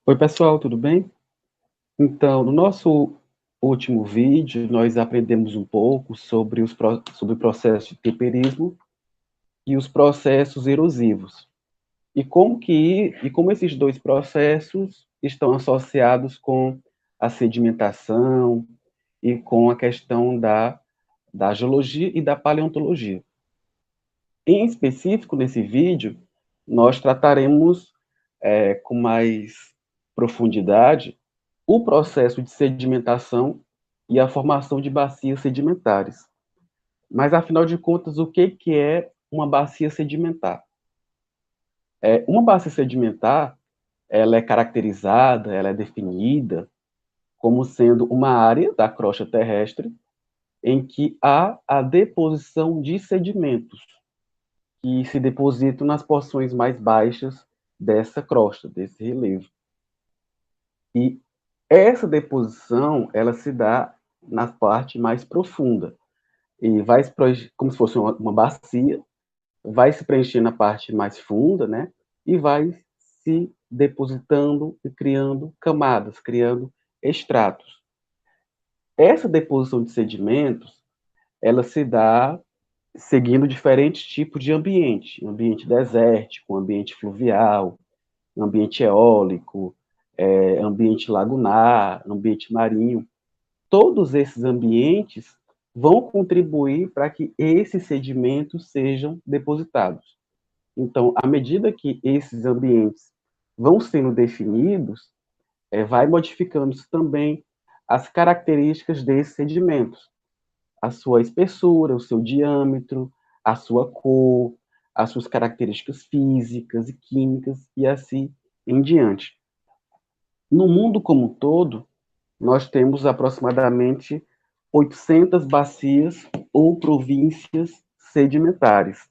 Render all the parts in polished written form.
Oi, pessoal, tudo bem? Então, no nosso último vídeo, nós aprendemos um pouco sobre o processo de temperismo e os processos erosivos. E como esses dois processos estão associados com a sedimentação e com a questão da geologia e da paleontologia. Em específico, nesse vídeo, nós trataremos com mais profundidade o processo de sedimentação e a formação de bacias sedimentares. Mas, afinal de contas, o que é uma bacia sedimentar? Uma bacia sedimentar, ela é caracterizada, ela é definida como sendo uma área da crosta terrestre em que há a deposição de sedimentos que se depositam nas porções mais baixas dessa crosta, desse relevo. E essa deposição, ela se dá na parte mais profunda. E vai como se fosse uma bacia, vai se preencher na parte mais funda, né? E vai se depositando e criando camadas, criando estratos. Essa deposição de sedimentos, ela se dá seguindo diferentes tipos de ambiente desértico, ambiente fluvial, ambiente eólico, ambiente lagunar, ambiente marinho. Todos esses ambientes vão contribuir para que esses sedimentos sejam depositados. Então, à medida que esses ambientes vão sendo definidos, vai modificando também as características desses sedimentos, a sua espessura, o seu diâmetro, a sua cor, as suas características físicas e químicas e assim em diante. No mundo como um todo, nós temos aproximadamente 800 bacias ou províncias sedimentares.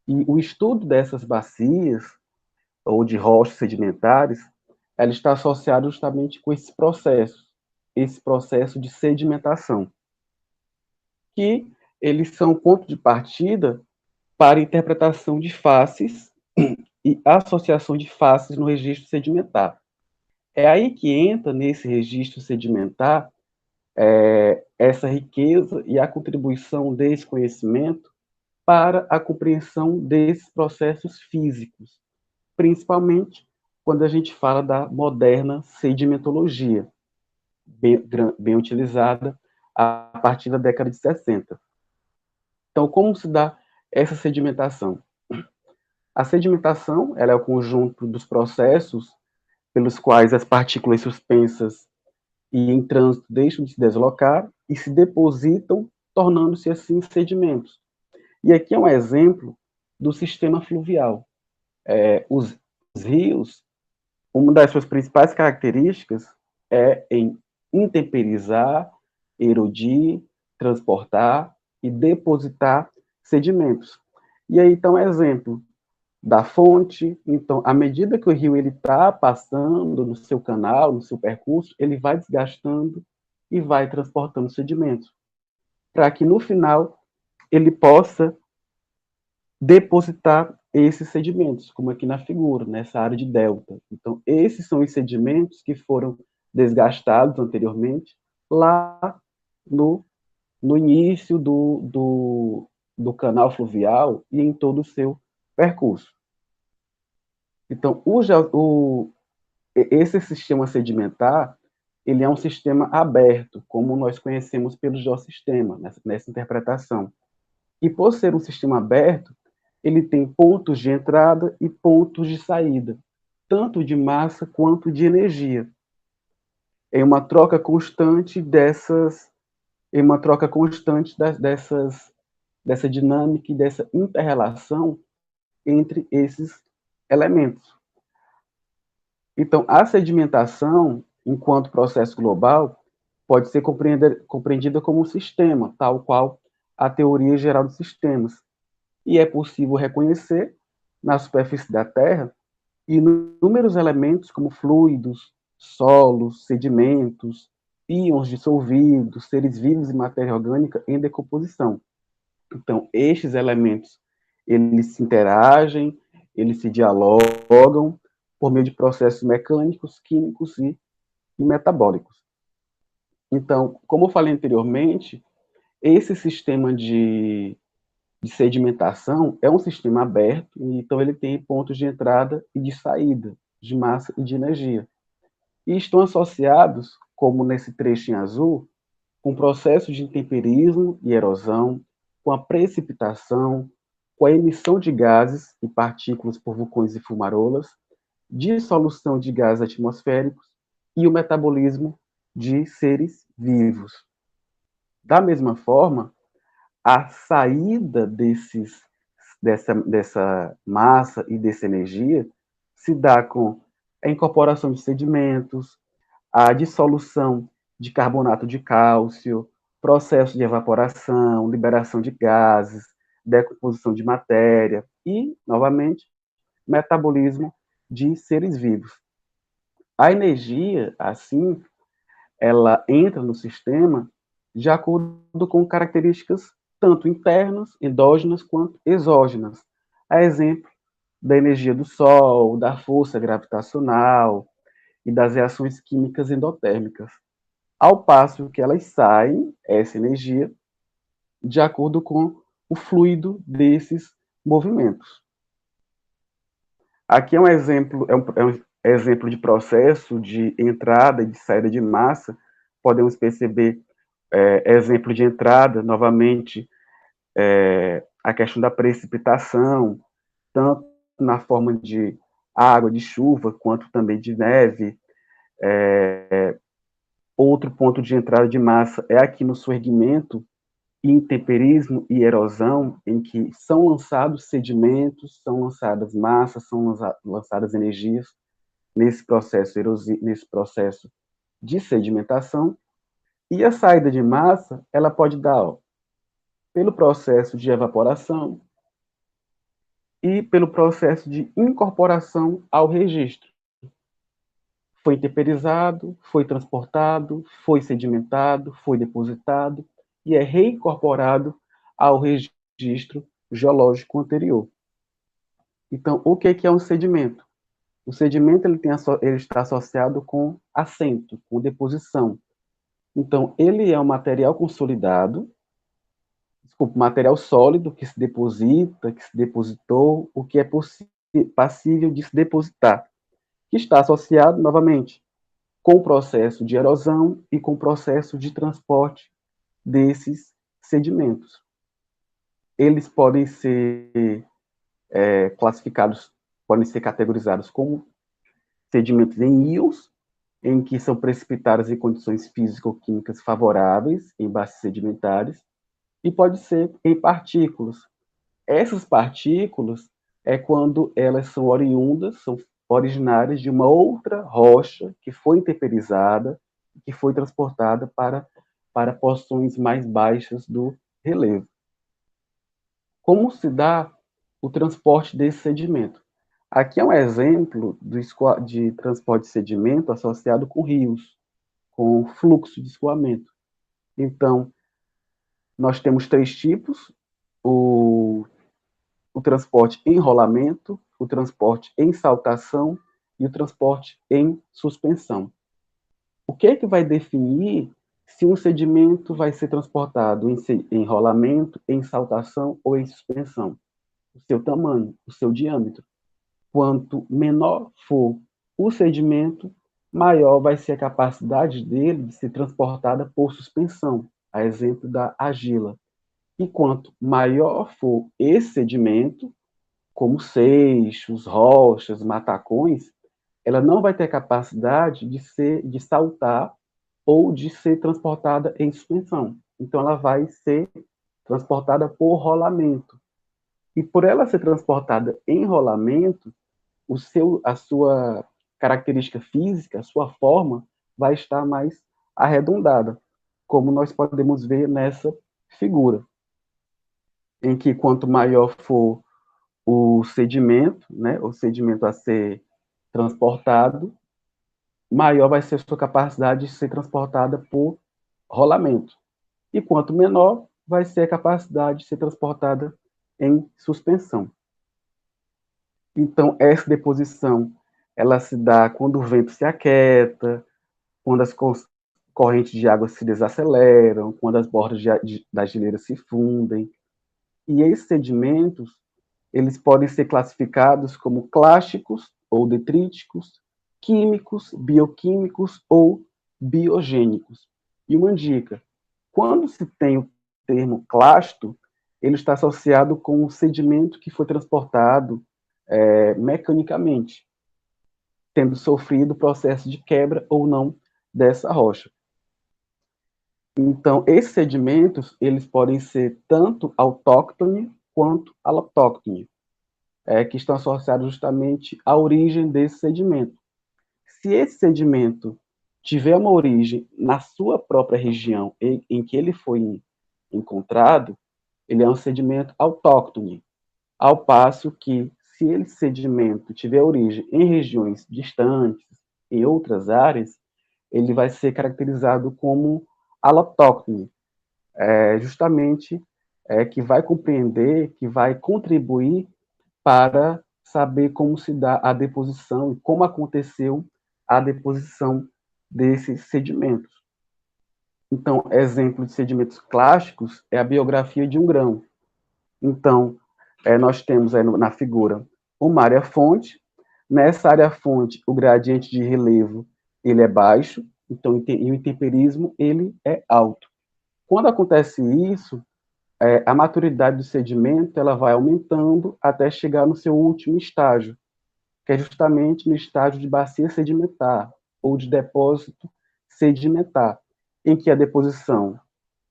E o estudo dessas bacias, ou de rochas sedimentares, ela está associado justamente com esse processo de sedimentação, que eles são ponto de partida para interpretação de faces e associação de faces no registro sedimentar. É aí que entra, nesse registro sedimentar, essa riqueza e a contribuição desse conhecimento para a compreensão desses processos físicos, principalmente quando a gente fala da moderna sedimentologia, bem utilizada a partir da década de 60. Então, como se dá essa sedimentação? A sedimentação, ela é o conjunto dos processos pelos quais as partículas suspensas e em trânsito deixam de se deslocar e se depositam, tornando-se assim sedimentos. E aqui é um exemplo do sistema fluvial. Os rios, uma das suas principais características é em intemperizar, erodir, transportar e depositar sedimentos. E aí, então, exemplo da fonte. Então, à medida que o rio está passando no seu canal, no seu percurso, ele vai desgastando e vai transportando sedimentos, para que no final ele possa depositar esses sedimentos, como aqui na figura, nessa área de delta. Então, esses são os sedimentos que foram desgastados anteriormente, lá no início do canal fluvial e em todo o seu percurso. Então, esse sistema sedimentar, ele é um sistema aberto, como nós conhecemos pelo geossistema, nessa interpretação. E por ser um sistema aberto, ele tem pontos de entrada e pontos de saída, tanto de massa quanto de energia. É uma troca constante dessa dinâmica e dessa inter-relação entre esses elementos. Então, a sedimentação, enquanto processo global, pode ser compreendida como um sistema, tal qual a teoria geral dos sistemas. E é possível reconhecer, na superfície da Terra, inúmeros elementos como fluidos, solos, sedimentos, íons dissolvidos, seres vivos e matéria orgânica em decomposição. Então, estes elementos, eles se interagem, eles se dialogam por meio de processos mecânicos, químicos e metabólicos. Então, como eu falei anteriormente, esse sistema de sedimentação é um sistema aberto, então ele tem pontos de entrada e de saída de massa e de energia. E estão associados, como nesse trecho em azul, com processos de intemperismo e erosão, com a precipitação, com a emissão de gases e partículas por vulcões e fumarolas, dissolução de gases atmosféricos e o metabolismo de seres vivos. Da mesma forma, a saída dessa massa e dessa energia se dá com a incorporação de sedimentos, a dissolução de carbonato de cálcio, processo de evaporação, liberação de gases, decomposição de matéria e, novamente, metabolismo de seres vivos. A energia, assim, ela entra no sistema de acordo com características tanto internas, endógenas, quanto exógenas. A exemplo da energia do Sol, da força gravitacional e das reações químicas endotérmicas. Ao passo que elas saem, essa energia, de acordo com o fluido desses movimentos. Aqui é um exemplo de processo de entrada e de saída de massa. Podemos perceber exemplo de entrada, novamente, a questão da precipitação, tanto na forma de água, de chuva, quanto também de neve. Outro ponto de entrada de massa é aqui no surgimento, intemperismo e erosão, em que são lançados sedimentos, são lançadas massas, são lançadas energias nesse processo de sedimentação. E a saída de massa, ela pode dar pelo processo de evaporação e pelo processo de incorporação ao registro. Foi temperizado, foi transportado, foi sedimentado, foi depositado e é reincorporado ao registro geológico anterior. Então, o que é um sedimento? O sedimento ele está associado com assento, com deposição. Então, ele é um material consolidado, material sólido que se deposita, que se depositou, o que é passível de se depositar, que está associado, novamente, com o processo de erosão e com o processo de transporte desses sedimentos. Eles podem ser classificados, podem ser categorizados como sedimentos em íons, em que são precipitados em condições físico-químicas favoráveis, em bacias sedimentares, e pode ser em partículas. Essas partículas é quando elas são oriundas, são originárias de uma outra rocha que foi intemperizada, que foi transportada para porções mais baixas do relevo. Como se dá o transporte desse sedimento? Aqui é um exemplo de transporte de sedimento associado com rios, com fluxo de escoamento. Então, nós temos 3 tipos: o transporte em rolamento, o transporte em saltação e o transporte em suspensão. O que é que vai definir se um sedimento vai ser transportado em rolamento, em saltação ou em suspensão? O seu tamanho, o seu diâmetro. Quanto menor for o sedimento, maior vai ser a capacidade dele de ser transportada por suspensão, a exemplo da argila. E quanto maior for esse sedimento, como seixos, rochas, matacões, ela não vai ter capacidade de saltar ou de ser transportada em suspensão. Então, ela vai ser transportada por rolamento. E por ela ser transportada em rolamento, a sua característica física, a sua forma, vai estar mais arredondada, como nós podemos ver nessa figura, em que quanto maior for o sedimento, né, o sedimento a ser transportado, maior vai ser a sua capacidade de ser transportada por rolamento. E quanto menor, vai ser a capacidade de ser transportada em suspensão. Então, essa deposição, ela se dá quando o vento se aquieta, quando as correntes de água se desaceleram, quando as bordas das geleiras se fundem. E esses sedimentos, eles podem ser classificados como clásticos ou detríticos, químicos, bioquímicos ou biogênicos. E uma dica: quando se tem o termo clasto, ele está associado com o sedimento que foi transportado mecanicamente, tendo sofrido o processo de quebra ou não dessa rocha. Então, esses sedimentos, eles podem ser tanto autóctones quanto allotóctones, que estão associados justamente à origem desse sedimento. Se esse sedimento tiver uma origem na sua própria região em que ele foi encontrado, ele é um sedimento autóctone, ao passo que, se esse sedimento tiver origem em regiões distantes, em outras áreas, ele vai ser caracterizado como allotóctone, justamente que vai compreender, que vai contribuir para saber como se dá a deposição e como aconteceu a deposição desses sedimentos. Então, exemplo de sedimentos clássicos é a biografia de um grão. Então, nós temos aí na figura uma área-fonte. Nessa área-fonte, o gradiente de relevo ele é baixo, então, e o intemperismo ele é alto. Quando acontece isso, a maturidade do sedimento ela vai aumentando até chegar no seu último estágio, que é justamente no estágio de bacia sedimentar ou de depósito sedimentar, em que a deposição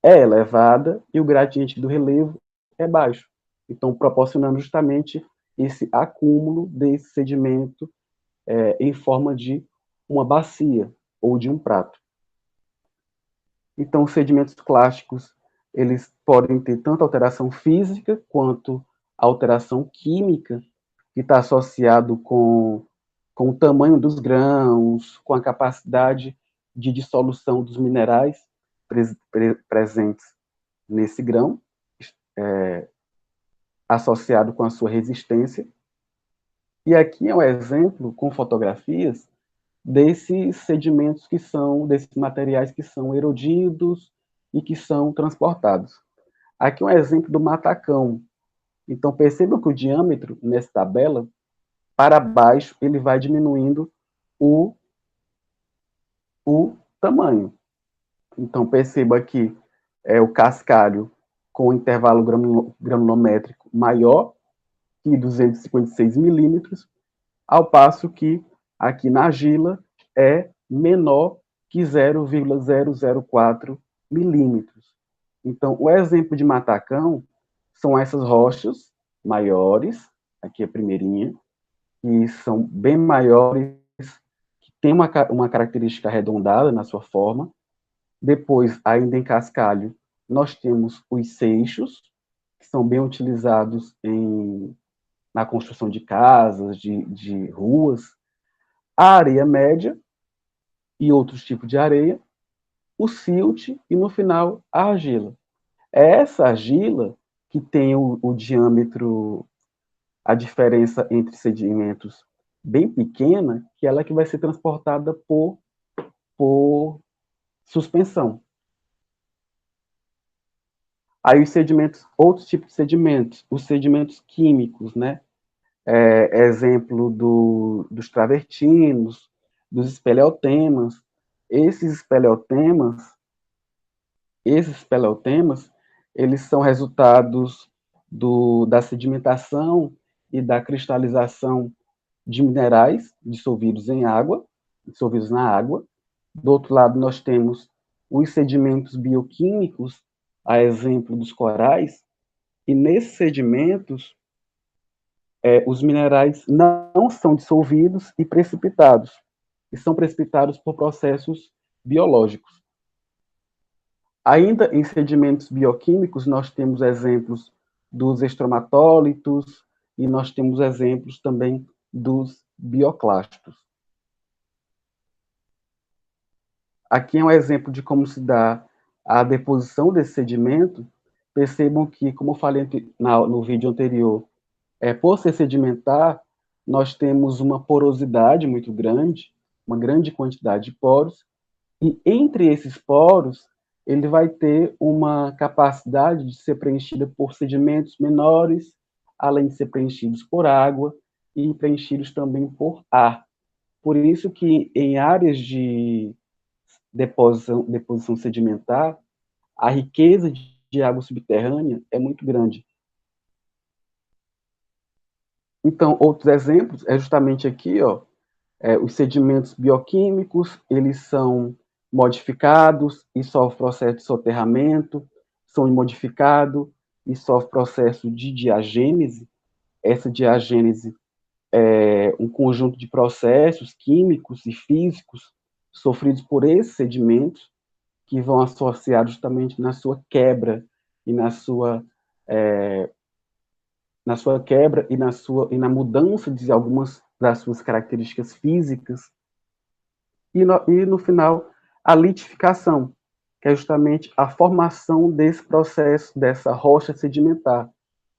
é elevada e o gradiente do relevo é baixo. Então, proporcionando justamente esse acúmulo desse sedimento em forma de uma bacia ou de um prato. Então, os sedimentos clásticos, eles podem ter tanto alteração física quanto alteração química, que está associado com o tamanho dos grãos, com a capacidade de dissolução dos minerais presentes nesse grão, associado com a sua resistência. E aqui é um exemplo com fotografias desses sedimentos desses materiais que são erodidos e que são transportados. Aqui é um exemplo do matacão. Então, percebam que o diâmetro, nessa tabela, para baixo, ele vai diminuindo o tamanho. Então, perceba que o cascalho com intervalo granulométrico maior que 256 milímetros, ao passo que aqui na argila é menor que 0,004 milímetros. Então, o exemplo de matacão são essas rochas maiores, aqui a primeirinha, que são bem maiores, que tem uma característica arredondada na sua forma. Depois, ainda em cascalho, nós temos os seixos, que são bem utilizados na construção de casas, de ruas, a areia média e outros tipos de areia, o silt e, no final, a argila. É essa argila que tem o diâmetro, a diferença entre sedimentos bem pequena, que ela é que vai ser transportada por suspensão. Aí os sedimentos, outros tipos de sedimentos, os sedimentos químicos, né? Exemplo dos travertinos, dos espeleotemas. Esses espeleotemas, eles são resultados da sedimentação e da cristalização de minerais dissolvidos na água. Do outro lado, nós temos os sedimentos bioquímicos, a exemplo dos corais, e nesses sedimentos, os minerais não são dissolvidos e precipitados, e são precipitados por processos biológicos. Ainda em sedimentos bioquímicos, nós temos exemplos dos estromatólitos e nós temos exemplos também dos bioclastos. Aqui é um exemplo de como se dá a deposição desse sedimento. Percebam que, como eu falei no vídeo anterior, por ser sedimentar, nós temos uma porosidade muito grande, uma grande quantidade de poros, e entre esses poros, ele vai ter uma capacidade de ser preenchida por sedimentos menores, além de ser preenchidos por água e preenchidos também por ar. Por isso que em áreas de deposição sedimentar, a riqueza de água subterrânea é muito grande. Então, outros exemplos é justamente aqui, ó, os sedimentos bioquímicos, eles são modificados e sofrem processo de soterramento, são modificados e sofrem processo de diagênese. Essa diagênese é um conjunto de processos químicos e físicos sofridos por esses sedimentos que vão associar justamente na sua quebra e na sua quebra e na mudança de algumas das suas características físicas e no final a litificação, que é justamente a formação desse processo dessa rocha sedimentar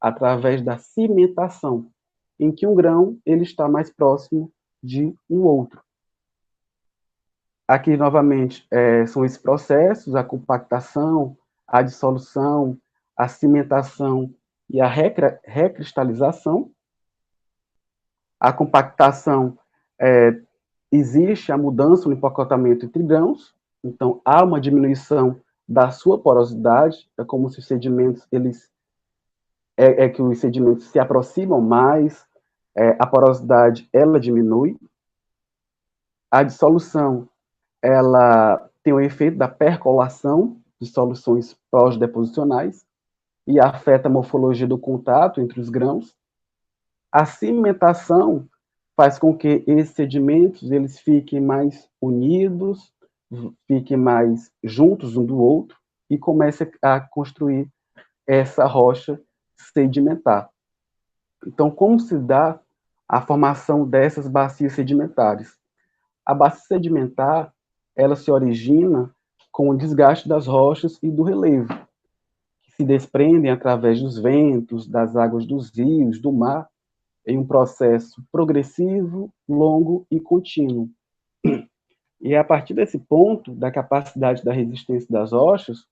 através da cimentação, em que um grão ele está mais próximo de um outro. Aqui, novamente, são esses processos, a compactação, a dissolução, a cimentação e a recristalização. A compactação, existe a mudança no empacotamento entre grãos, então há uma diminuição da sua porosidade, é como se os sedimentos, que os sedimentos se aproximam mais, a porosidade, ela diminui. A dissolução, ela tem o efeito da percolação de soluções pós-deposicionais e afeta a morfologia do contato entre os grãos. A cimentação faz com que esses sedimentos eles fiquem mais unidos, fiquem mais juntos um do outro e comece a construir essa rocha sedimentar. Então, como se dá a formação dessas bacias sedimentares? A bacia sedimentar, ela se origina com o desgaste das rochas e do relevo, que se desprendem através dos ventos, das águas dos rios, do mar, em um processo progressivo, longo e contínuo. E é a partir desse ponto, da capacidade da resistência das rochas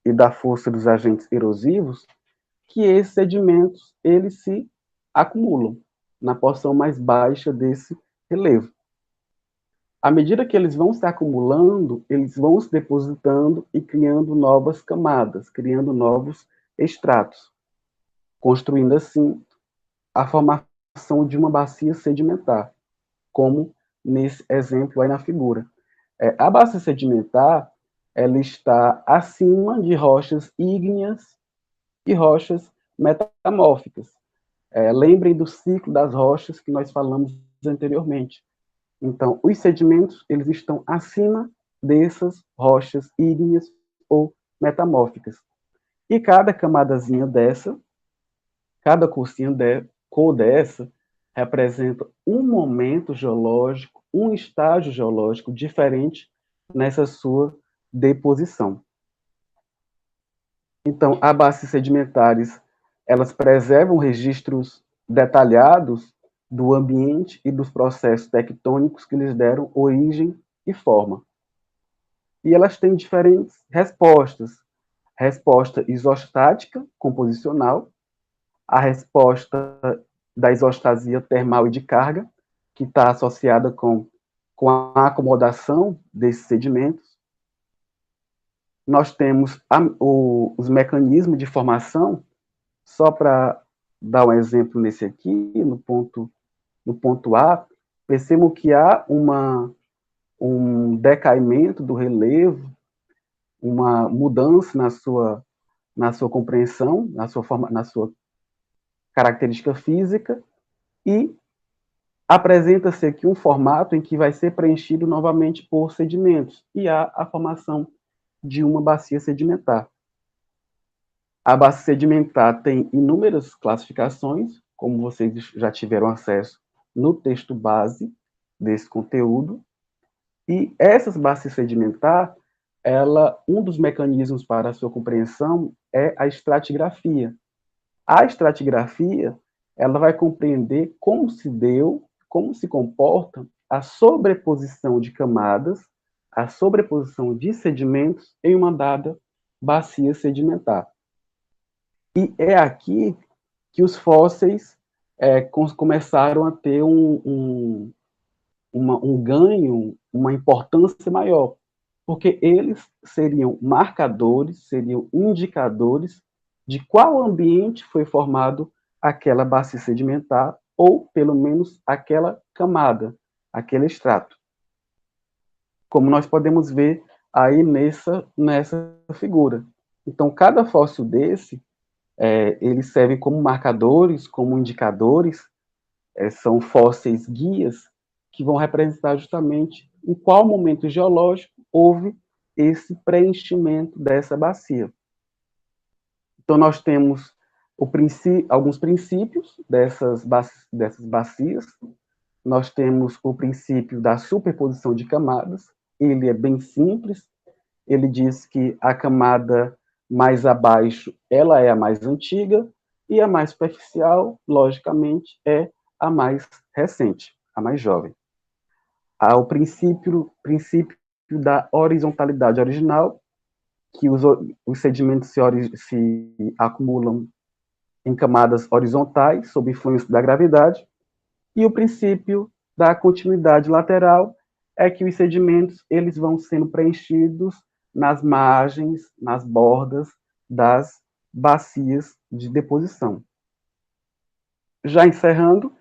e da força dos agentes erosivos, que esses sedimentos eles se acumulam na porção mais baixa desse relevo. À medida que eles vão se acumulando, eles vão se depositando e criando novas camadas, criando novos estratos, construindo assim a formação de uma bacia sedimentar, como nesse exemplo aí na figura. A bacia sedimentar, ela está acima de rochas ígneas e rochas metamórficas. Lembrem do ciclo das rochas que nós falamos anteriormente. Então, os sedimentos, eles estão acima dessas rochas ígneas ou metamórficas. E cada camadazinha dessa, cada cor dessa, representa um momento geológico, um estágio geológico diferente nessa sua deposição. Então, as bacias sedimentares, elas preservam registros detalhados do ambiente e dos processos tectônicos que lhes deram origem e forma. E elas têm diferentes respostas. Resposta isostática, composicional, a resposta da isostasia termal e de carga, que está associada com a acomodação desses sedimentos. Nós temos os mecanismos de formação, só para dar um exemplo nesse aqui, no ponto A, percebam que há um decaimento do relevo, uma mudança na sua compreensão, na sua característica física, e apresenta-se aqui um formato em que vai ser preenchido novamente por sedimentos, e há a formação de uma bacia sedimentar. A bacia sedimentar tem inúmeras classificações, como vocês já tiveram acesso no texto base desse conteúdo, e essas bacias sedimentares, um dos mecanismos para a sua compreensão é a estratigrafia. A estratigrafia, ela vai compreender como se deu, como se comporta a sobreposição de camadas, a sobreposição de sedimentos em uma dada bacia sedimentar. E é aqui que os fósseis começaram a ter um ganho, uma importância maior, porque eles seriam marcadores, seriam indicadores de qual ambiente foi formado aquela bacia sedimentar, ou pelo menos aquela camada, aquele extrato. Como nós podemos ver aí nessa figura. Então, cada fóssil desse, eles servem como marcadores, como indicadores, são fósseis guias, que vão representar justamente em qual momento geológico houve esse preenchimento dessa bacia. Então, nós temos alguns princípios dessas bacias. Nós temos o princípio da superposição de camadas. Ele é bem simples. Ele diz que a camada mais abaixo, ela é a mais antiga, e a mais superficial, logicamente, é a mais recente, a mais jovem. Há o princípio da horizontalidade original, que os sedimentos se acumulam em camadas horizontais, sob influência da gravidade, e o princípio da continuidade lateral é que os sedimentos eles vão sendo preenchidos nas margens, nas bordas das bacias de deposição. Já encerrando,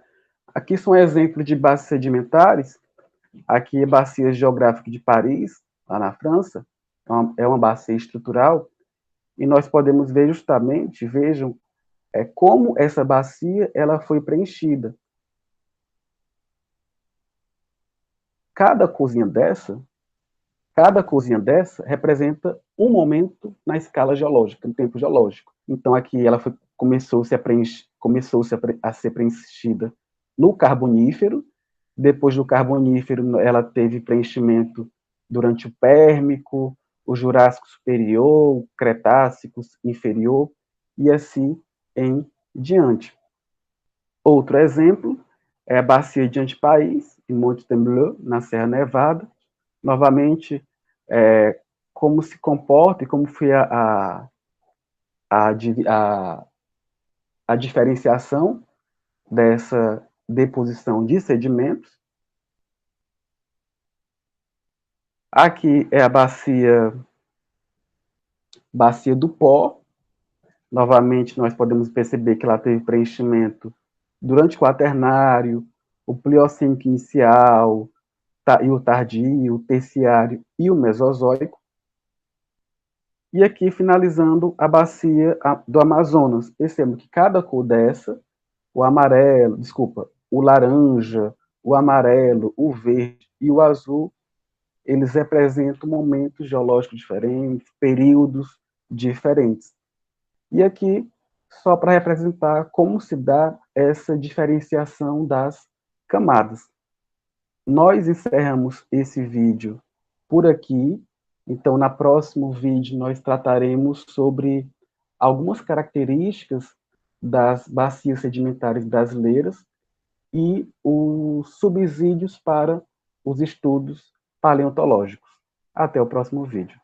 aqui são exemplos de bacias sedimentares. Aqui é a Bacia Geográfica de Paris, lá na França, é uma bacia estrutural, e nós podemos ver justamente, vejam, como essa bacia ela foi preenchida. Cada cozinha dessa representa um momento na escala geológica, no tempo geológico. Então, aqui ela começou-se a ser preenchida no Carbonífero. Depois do Carbonífero, ela teve preenchimento durante o Pérmico, o Jurássico Superior, o Cretácico Inferior, e assim em diante. Outro exemplo é a Bacia de Antipaís, em Monte Tremblay, na Serra Nevada. Novamente, como se comporta e como foi a diferenciação dessa deposição de sedimentos. Aqui é a bacia do Pó. Novamente, nós podemos perceber que ela teve preenchimento durante o Quaternário, o Plioceno inicial, e o Tardio, o Terciário e o Mesozoico. E aqui, finalizando, a bacia do Amazonas. Percebam que cada cor dessa, o laranja, o amarelo, o verde e o azul, eles representam momentos geológicos diferentes, períodos diferentes. E aqui, só para representar como se dá essa diferenciação das camadas. Nós encerramos esse vídeo por aqui. Então, no próximo vídeo, nós trataremos sobre algumas características das bacias sedimentares brasileiras e os subsídios para os estudos paleontológicos. Até o próximo vídeo.